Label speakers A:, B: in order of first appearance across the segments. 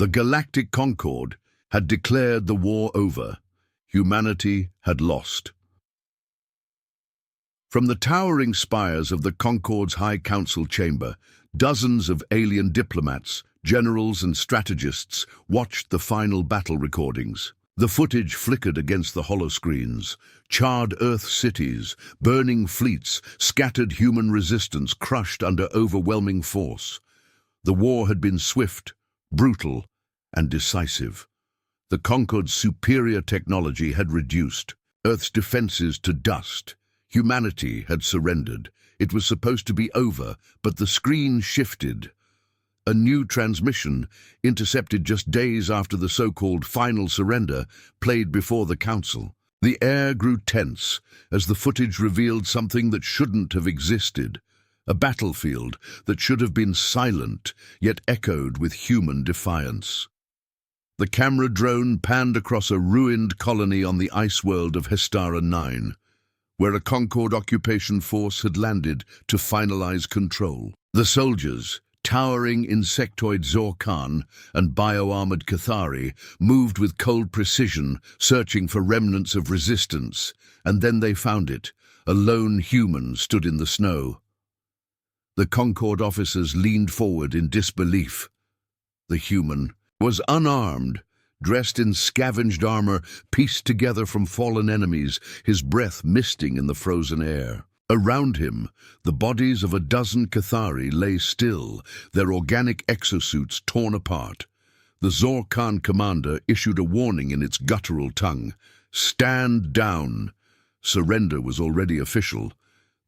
A: The Galactic Concord had declared the war over. Humanity had lost. From the towering spires of the Concord's High Council chamber, dozens of alien diplomats, generals and strategists watched the final battle recordings. The footage flickered against the holoscreens. Charred Earth cities, burning fleets, scattered human resistance crushed under overwhelming force. The war had been swift, brutal, and decisive. The Concord's superior technology had reduced Earth's defenses to dust. Humanity had surrendered. It was supposed to be over, but the screen shifted. A new transmission, intercepted just days after the so-called final surrender, played before the Council. The air grew tense as the footage revealed something that shouldn't have existed. A battlefield that should have been silent, yet echoed with human defiance. The camera drone panned across a ruined colony on the ice world of Hestara 9, where a Concord occupation force had landed to finalize control. The soldiers, towering insectoid Zorkan and bio-armored Cathari, moved with cold precision, searching for remnants of resistance, and then they found it. A lone human stood in the snow. The Concord officers leaned forward in disbelief. The human was unarmed, dressed in scavenged armor pieced together from fallen enemies, his breath misting in the frozen air. Around him, the bodies of a dozen Cathari lay still, their organic exosuits torn apart. The Zorkan commander issued a warning in its guttural tongue. "Stand down." Surrender was already official.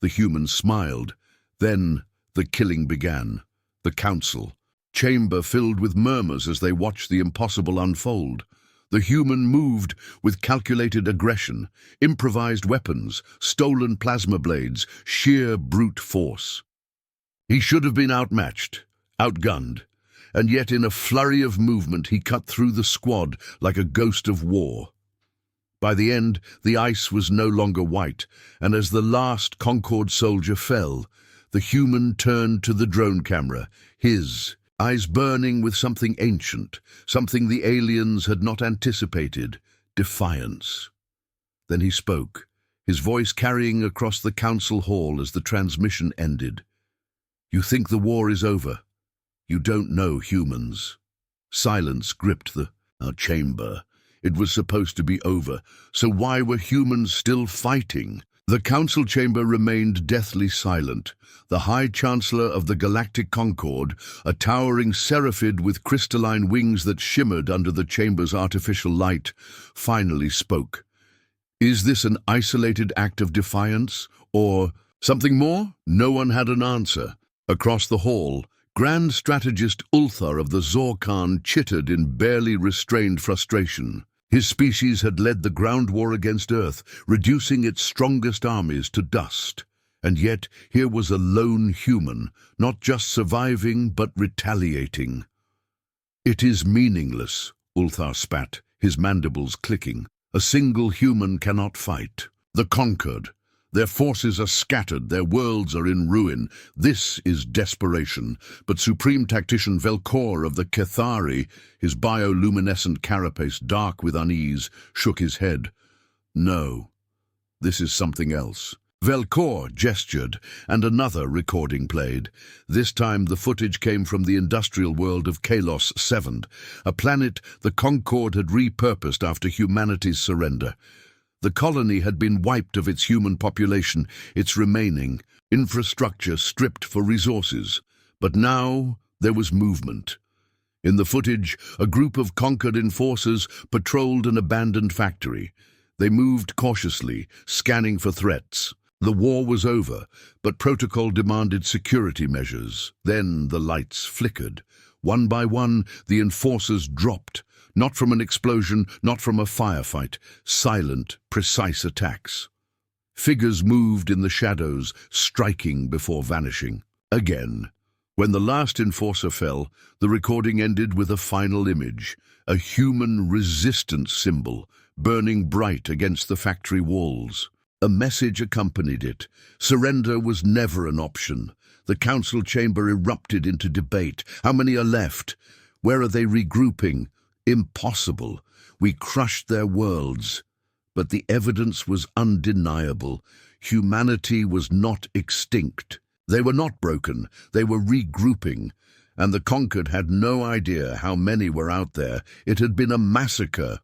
A: The human smiled. Then the killing began. The Council chamber filled with murmurs as they watched the impossible unfold. The human moved with calculated aggression, improvised weapons, stolen plasma blades, sheer brute force. He should have been outmatched, outgunned, and yet in a flurry of movement he cut through the squad like a ghost of war. By the end, the ice was no longer white, and as the last Concord soldier fell, the human turned to the drone camera, his eyes burning with something ancient, something the aliens had not anticipated: defiance. Then he spoke, his voice carrying across the council hall as the transmission ended. "You think the war is over. You don't know humans." Silence gripped our chamber. It was supposed to be over, so why were humans still fighting? The council chamber remained deathly silent. The High Chancellor of the Galactic Concord, a towering seraphid with crystalline wings that shimmered under the chamber's artificial light, finally spoke. "Is this an isolated act of defiance, or something more?" No one had an answer. Across the hall, Grand Strategist Ulthar of the Zorkan chittered in barely restrained frustration. His species had led the ground war against Earth, reducing its strongest armies to dust. And yet, here was a lone human, not just surviving, but retaliating. "It is meaningless," Ulthar spat, his mandibles clicking. "A single human cannot fight. The Concord. Their forces are scattered, their worlds are in ruin. This is desperation." But Supreme Tactician Velcor of the Cathari, his bioluminescent carapace dark with unease, shook his head. "No, this is something else." Velcor gestured, and another recording played. This time the footage came from the industrial world of Kalos 7, a planet the Concord had repurposed after humanity's surrender. The colony had been wiped of its human population, its remaining infrastructure stripped for resources. But now there was movement. In the footage, a group of Concord enforcers patrolled an abandoned factory. They moved cautiously, scanning for threats. The war was over, but protocol demanded security measures. Then the lights flickered. One by one, the enforcers dropped. Not from an explosion, not from a firefight. Silent, precise attacks. Figures moved in the shadows, striking before vanishing. Again. When the last enforcer fell, the recording ended with a final image. A human resistance symbol, burning bright against the factory walls. A message accompanied it. Surrender was never an option. The council chamber erupted into debate. How many are left? Where are they regrouping? Impossible. We crushed their worlds. But the evidence was undeniable. Humanity was not extinct. They were not broken. They were regrouping. And the Concord had no idea how many were out there. It had been a massacre.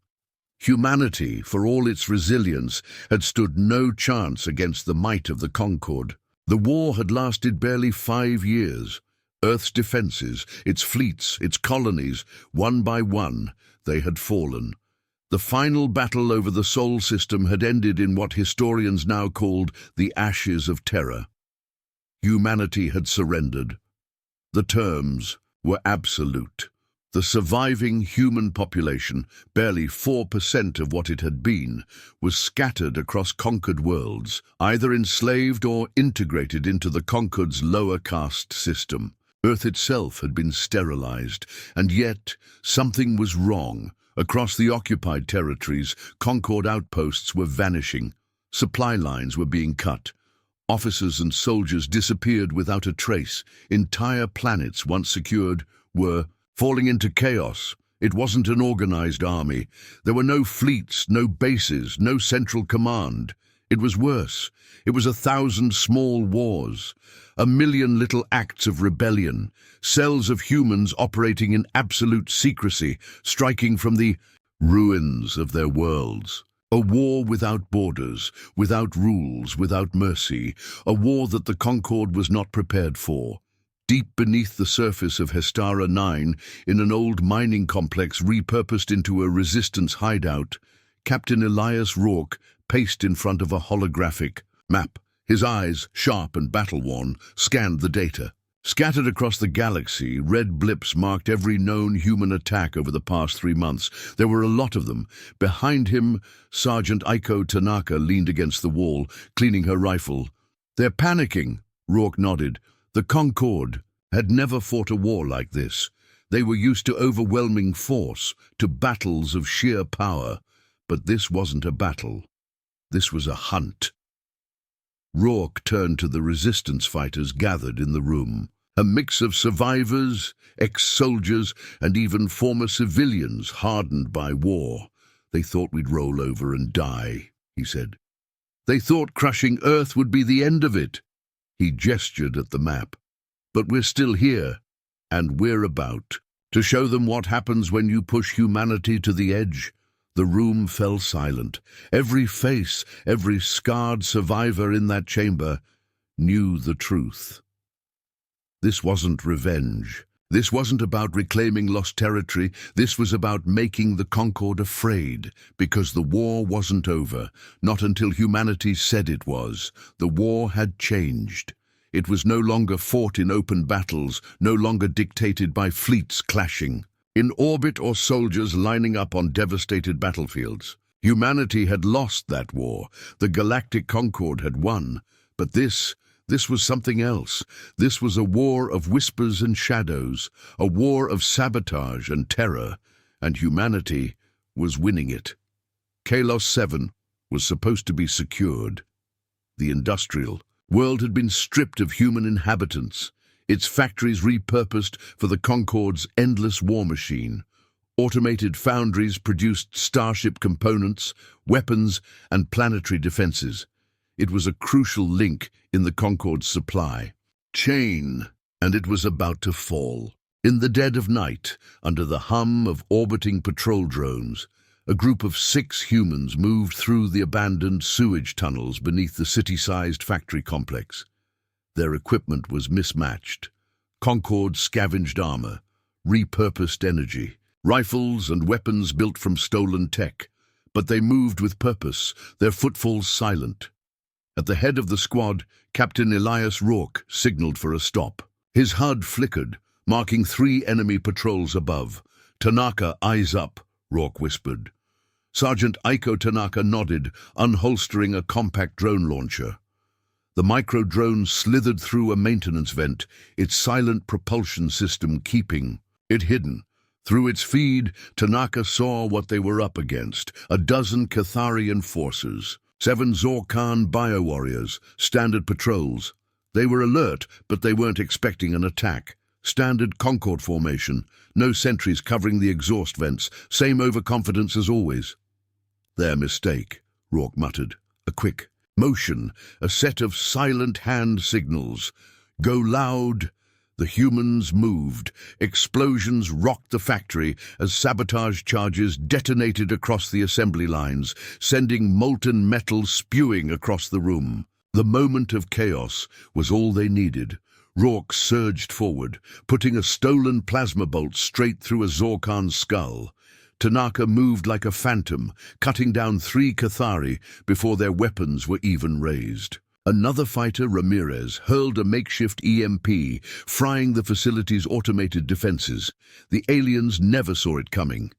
A: Humanity, for all its resilience, had stood no chance against the might of the Concord. The war had lasted barely 5 years. Earth's defenses, its fleets, its colonies, one by one, they had fallen. The final battle over the Sol system had ended in what historians now called the Ashes of Terror. Humanity had surrendered. The terms were absolute. The surviving human population, barely 4% of what it had been, was scattered across conquered worlds, either enslaved or integrated into the Concord's lower caste system. Earth itself had been sterilized, and yet something was wrong. Across the occupied territories, Concord outposts were vanishing. Supply lines were being cut. Officers and soldiers disappeared without a trace. Entire planets, once secured, were falling into chaos. It wasn't an organized army. There were no fleets, no bases, no central command. It was worse. It was 1,000 small wars, 1,000,000 little acts of rebellion, cells of humans operating in absolute secrecy, striking from the ruins of their worlds. A war without borders, without rules, without mercy, a war that the Concord was not prepared for. Deep beneath the surface of Hestara 9, in an old mining complex repurposed into a resistance hideout, Captain Elias Rourke paced in front of a holographic map. His eyes, sharp and battle-worn, scanned the data. Scattered across the galaxy, red blips marked every known human attack over the past 3 months. There were a lot of them. Behind him, Sergeant Aiko Tanaka leaned against the wall, cleaning her rifle. "They're panicking," Rourke nodded. The Concord had never fought a war like this. They were used to overwhelming force, to battles of sheer power. But this wasn't a battle. This was a hunt. Rourke turned to the resistance fighters gathered in the room. A mix of survivors, ex-soldiers, and even former civilians hardened by war. "They thought we'd roll over and die," he said. "They thought crushing Earth would be the end of it." He gestured at the map. "But we're still here, and we're about to show them what happens when you push humanity to the edge." The room fell silent. Every face, every scarred survivor in that chamber knew the truth. This wasn't revenge. This wasn't about reclaiming lost territory. This was about making the Concord afraid, because the war wasn't over, not until humanity said it was. The war had changed. It was no longer fought in open battles, no longer dictated by fleets clashing in orbit or soldiers lining up on devastated battlefields. Humanity had lost that war. The Galactic Concord had won. But this was something else. This was a war of whispers and shadows, a war of sabotage and terror, and humanity was winning it. Kalos 7 was supposed to be secured. The industrial world had been stripped of human inhabitants, its factories repurposed for the Concord's endless war machine. Automated foundries produced starship components, weapons, and planetary defenses. It was a crucial link in the Concord's supply chain, and it was about to fall. In the dead of night, under the hum of orbiting patrol drones, a group of 6 humans moved through the abandoned sewage tunnels beneath the city-sized factory complex. Their equipment was mismatched. Concord scavenged armor, repurposed energy, rifles and weapons built from stolen tech. But they moved with purpose, their footfalls silent. At the head of the squad, Captain Elias Rourke signaled for a stop. His HUD flickered, marking 3 enemy patrols above. "Tanaka, eyes up," Rourke whispered. Sergeant Aiko Tanaka nodded, unholstering a compact drone launcher. The micro-drone slithered through a maintenance vent, its silent propulsion system keeping it hidden. Through its feed, Tanaka saw what they were up against: a dozen Catharian forces, 7 Zorkan bio-warriors, standard patrols. They were alert, but they weren't expecting an attack. Standard Concord formation, no sentries covering the exhaust vents, same overconfidence as always. Their mistake, Rourke muttered. A quick motion, a set of silent hand signals. Go loud. The humans moved. Explosions rocked the factory as sabotage charges detonated across the assembly lines, sending molten metal spewing across the room. The moment of chaos was all they needed. Rourke surged forward, putting a stolen plasma bolt straight through a Zorkan's skull. Tanaka moved like a phantom, cutting down 3 Cathari before their weapons were even raised. Another fighter, Ramirez, hurled a makeshift EMP, frying the facility's automated defenses. The aliens never saw it coming.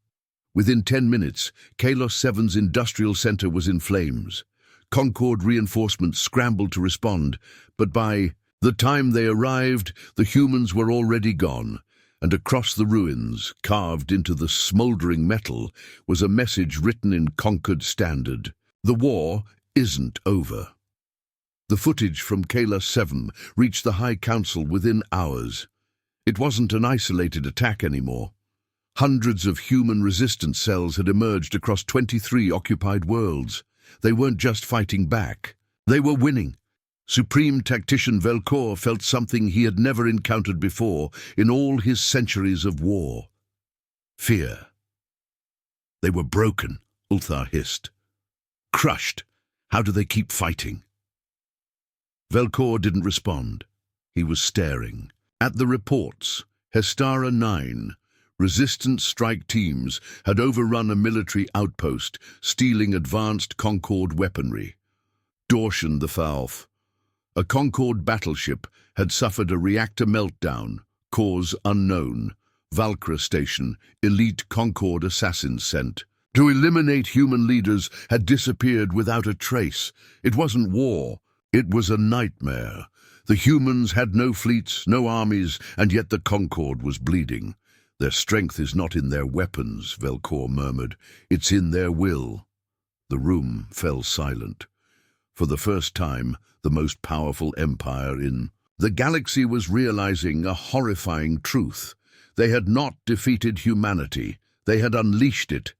A: Within 10 minutes, Kalos 7's industrial center was in flames. Concord reinforcements scrambled to respond, but by the time they arrived, the humans were already gone, and across the ruins, carved into the smoldering metal, was a message written in Concord Standard. The war isn't over. The footage from Kalos 7 reached the High Council within hours. It wasn't an isolated attack anymore. Hundreds of human resistance cells had emerged across 23 occupied worlds. They weren't just fighting back. They were winning. Supreme Tactician Velcor felt something he had never encountered before in all his centuries of war. Fear. They were broken, Ulthar hissed. Crushed. How do they keep fighting? Velcor didn't respond. He was staring. At the reports, Hestara 9, resistance strike teams had overrun a military outpost, stealing advanced Concord weaponry. Dorshan the Falf. A Concord battleship had suffered a reactor meltdown, cause unknown. Valkyra Station, elite Concord assassins sent. To eliminate human leaders had disappeared without a trace. It wasn't war. It was a nightmare. The humans had no fleets, no armies, and yet the Concord was bleeding. Their strength is not in their weapons, Velcor murmured. It's in their will. The room fell silent. For the first time, the most powerful empire in the galaxy was realizing a horrifying truth. They had not defeated humanity. They had unleashed it.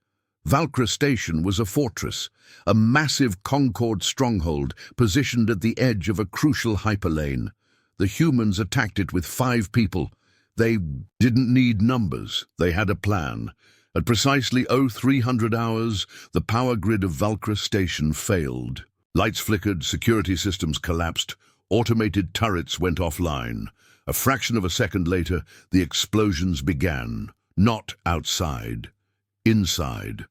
A: Valkyra Station was a fortress, a massive Concord stronghold positioned at the edge of a crucial hyperlane. The humans attacked it with 5 people. They didn't need numbers. They had a plan. At precisely 0300 hours, the power grid of Valkyra Station failed. Lights flickered, security systems collapsed, automated turrets went offline. A fraction of a second later, the explosions began. Not outside. Inside.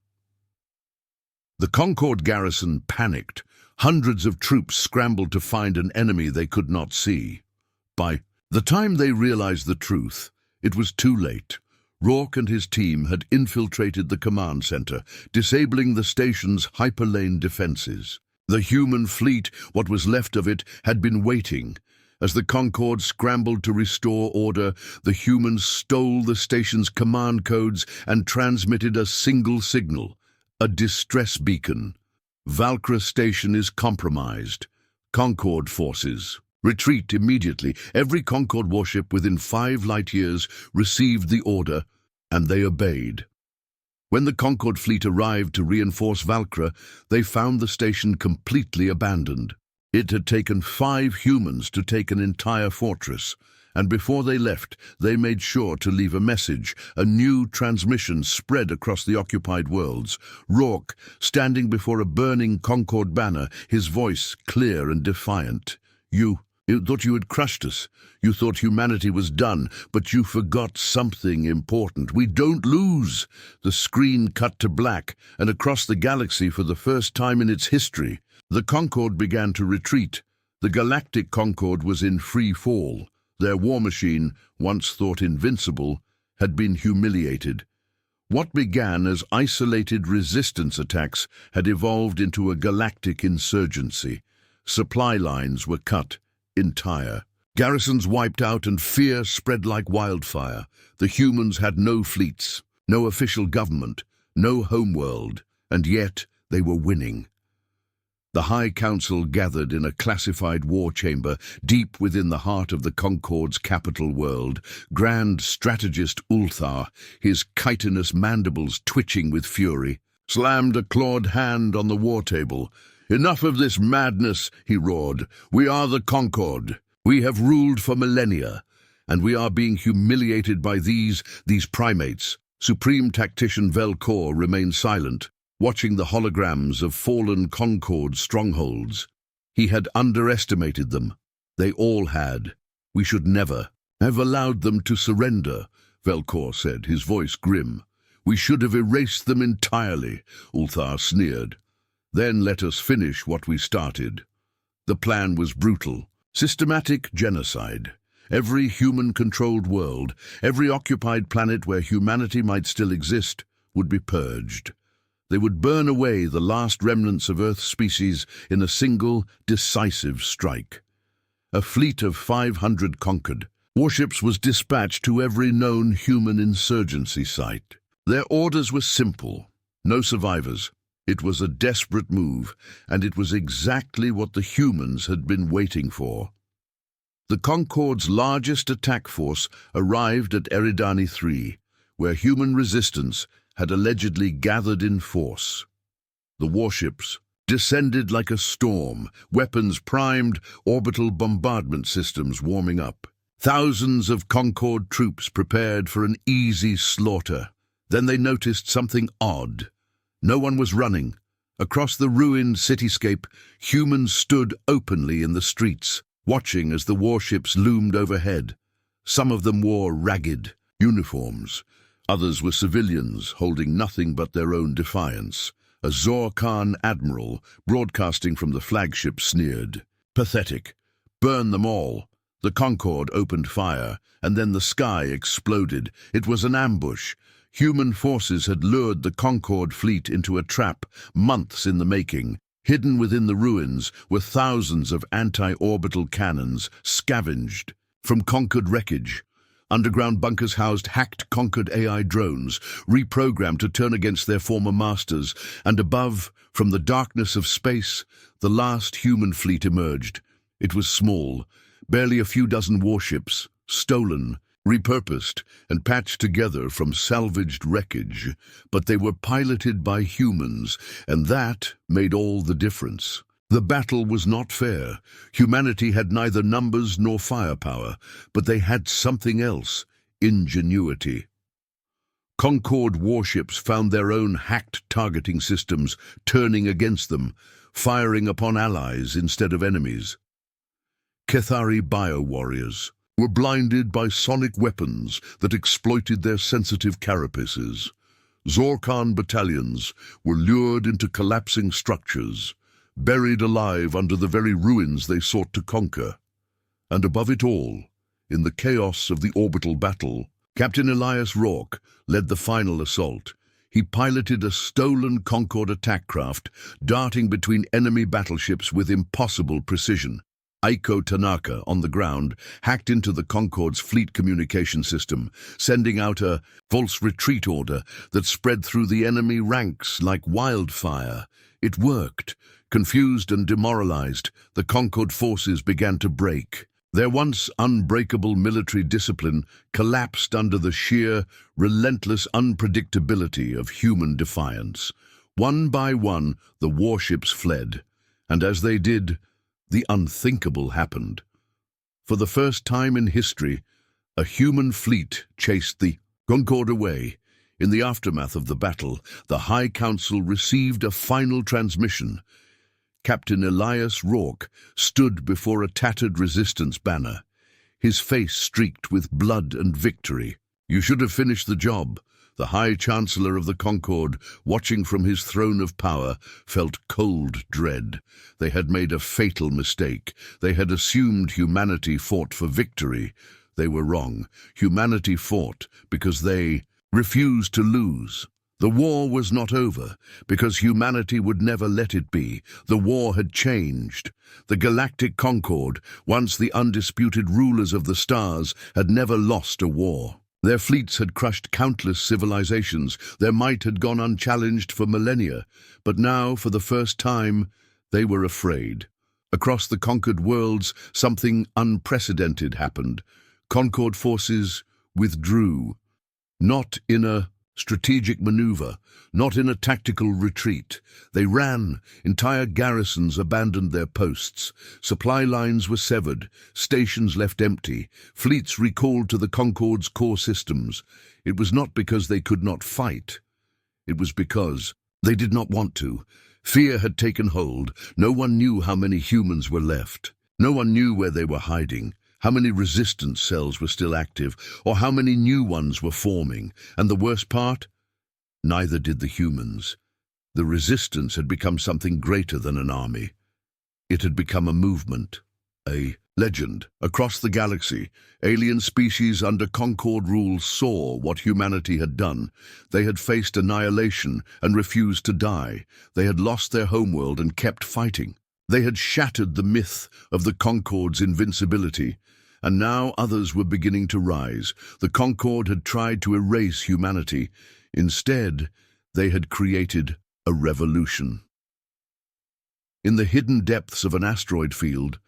A: The Concord garrison panicked. Hundreds of troops scrambled to find an enemy they could not see. By the time they realized the truth, it was too late. Rourke and his team had infiltrated the command center, disabling the station's hyperlane defenses. The human fleet, what was left of it, had been waiting. As the Concord scrambled to restore order, the humans stole the station's command codes and transmitted a single signal, a distress beacon. Valkyra Station is compromised. Concord forces. Retreat immediately. Every Concord warship within 5 light-years received the order, and they obeyed. When the Concord fleet arrived to reinforce Valkyra, they found the station completely abandoned. It had taken 5 humans to take an entire fortress, and before they left, they made sure to leave a message. A new transmission spread across the occupied worlds. Rourke, standing before a burning Concord banner, his voice clear and defiant. You thought you had crushed us. You thought humanity was done, but you forgot something important. We don't lose. The screen cut to black, and across the galaxy for the first time in its history, the Concord began to retreat. The Galactic Concord was in free fall. Their war machine, once thought invincible, had been humiliated. What began as isolated resistance attacks had evolved into a galactic insurgency. Supply lines were cut entire. Garrisons wiped out and fear spread like wildfire. The humans had no fleets, no official government, no homeworld, and yet they were winning. The High Council gathered in a classified war chamber deep within the heart of the Concord's capital world. Grand strategist Ulthar, his chitinous mandibles twitching with fury, slammed a clawed hand on the war table. "Enough of this madness," he roared. "We are the Concord. We have ruled for millennia, and we are being humiliated by these primates." Supreme Tactician Velcor remained silent, watching the holograms of fallen Concord strongholds. He had underestimated them. They all had. "We should never have allowed them to surrender," Velcor said, his voice grim. "We should have erased them entirely," Ulthar sneered. "Then let us finish what we started." The plan was brutal. Systematic genocide. Every human-controlled world, every occupied planet where humanity might still exist, would be purged. They would burn away the last remnants of Earth's species in a single, decisive strike. A fleet of 500 Concord warships was dispatched to every known human insurgency site. Their orders were simple: no survivors. It was a desperate move, and it was exactly what the humans had been waiting for. The Concord's largest attack force arrived at Eridani 3, where human resistance had allegedly gathered in force. The warships descended like a storm, weapons primed, orbital bombardment systems warming up. Thousands of Concord troops prepared for an easy slaughter. Then they noticed something odd. No one was running. Across the ruined cityscape, humans stood openly in the streets, watching as the warships loomed overhead. Some of them wore ragged uniforms. Others were civilians, holding nothing but their own defiance. A Zorkan admiral, broadcasting from the flagship, sneered. "Pathetic. Burn them all." The Concorde opened fire, and then the sky exploded. It was an ambush. Human forces had lured the Concorde fleet into a trap, months in the making. Hidden within the ruins were thousands of anti-orbital cannons, scavenged from Concord wreckage. Underground bunkers housed hacked Concord AI drones, reprogrammed to turn against their former masters, and above, from the darkness of space, the last human fleet emerged. It was small, barely a few dozen warships, stolen, repurposed, and patched together from salvaged wreckage, but they were piloted by humans, and that made all the difference. The battle was not fair. Humanity had neither numbers nor firepower, but they had something else: ingenuity. Concorde warships found their own hacked targeting systems turning against them, firing upon allies instead of enemies. Kethari bio-warriors were blinded by sonic weapons that exploited their sensitive carapaces. Zorkan battalions were lured into collapsing structures, buried alive under the very ruins they sought to conquer. And above it all, in the chaos of the orbital battle, Captain Elias Rourke led the final assault. He piloted a stolen Concorde attack craft, darting between enemy battleships with impossible precision. Aiko Tanaka, on the ground, hacked into the Concorde's fleet communication system, sending out a false retreat order that spread through the enemy ranks like wildfire. It worked. Confused and demoralized, the Concorde forces began to break. Their once unbreakable military discipline collapsed under the sheer, relentless unpredictability of human defiance. One by one, the warships fled, and as they did, the unthinkable happened. For the first time in history, a human fleet chased the Concorde away. In the aftermath of the battle, the High Council received a final transmission. Captain Elias Rourke stood before a tattered resistance banner, his face streaked with blood and victory. "You should have finished the job." The High Chancellor of the Concorde, watching from his throne of power, felt cold dread. They had made a fatal mistake. They had assumed humanity fought for victory. They were wrong. Humanity fought because they refused to lose. The war was not over, because humanity would never let it be. The war had changed. The Galactic Concord, once the undisputed rulers of the stars, had never lost a war. Their fleets had crushed countless civilizations. Their might had gone unchallenged for millennia. But now, for the first time, They were afraid. Across the conquered worlds, something unprecedented happened. Concord forces withdrew, not in a strategic maneuver, not in a tactical retreat. They ran. Entire garrisons abandoned their posts. Supply lines were severed, stations left empty, fleets recalled to the Concord's core systems. It was not because they could not fight. It was because they did not want to. Fear had taken hold. No one knew how many humans were left. No one knew where they were hiding, how many resistance cells were still active, or how many new ones were forming. And the worst part? Neither did the humans. The resistance had become something greater than an army. It had become a movement, a legend. Across the galaxy, alien species under Concord rule saw what humanity had done. They had faced annihilation and refused to die. They had lost their homeworld and kept fighting. They had shattered the myth of the Concord's invincibility, and now others were beginning to rise. The Concord had tried to erase humanity. Instead, they had created a revolution. In the hidden depths of an asteroid field,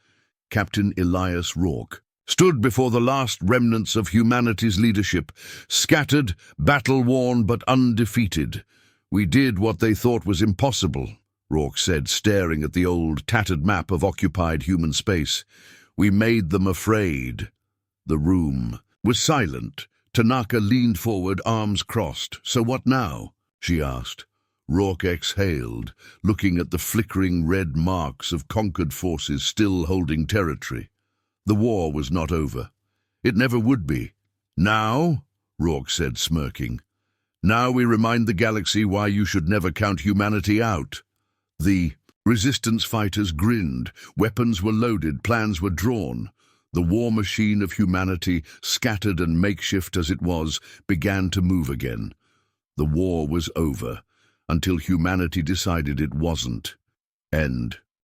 A: Captain Elias Rourke stood before the last remnants of humanity's leadership, scattered, battle-worn but undefeated. "We did what they thought was impossible," Rourke said, staring at the old, tattered map of occupied human space. "We made them afraid." The room was silent. Tanaka leaned forward, arms crossed. "So what now?" she asked. Rourke exhaled, looking at the flickering red marks of conquered forces still holding territory. The war was not over. It never would be. "Now," Rourke said, smirking, "now we remind the galaxy why you should never count humanity out." The resistance fighters grinned. Weapons were loaded, plans were drawn. The war machine of humanity, scattered and makeshift as it was, began to move again. The war was over, until humanity decided it wasn't. End.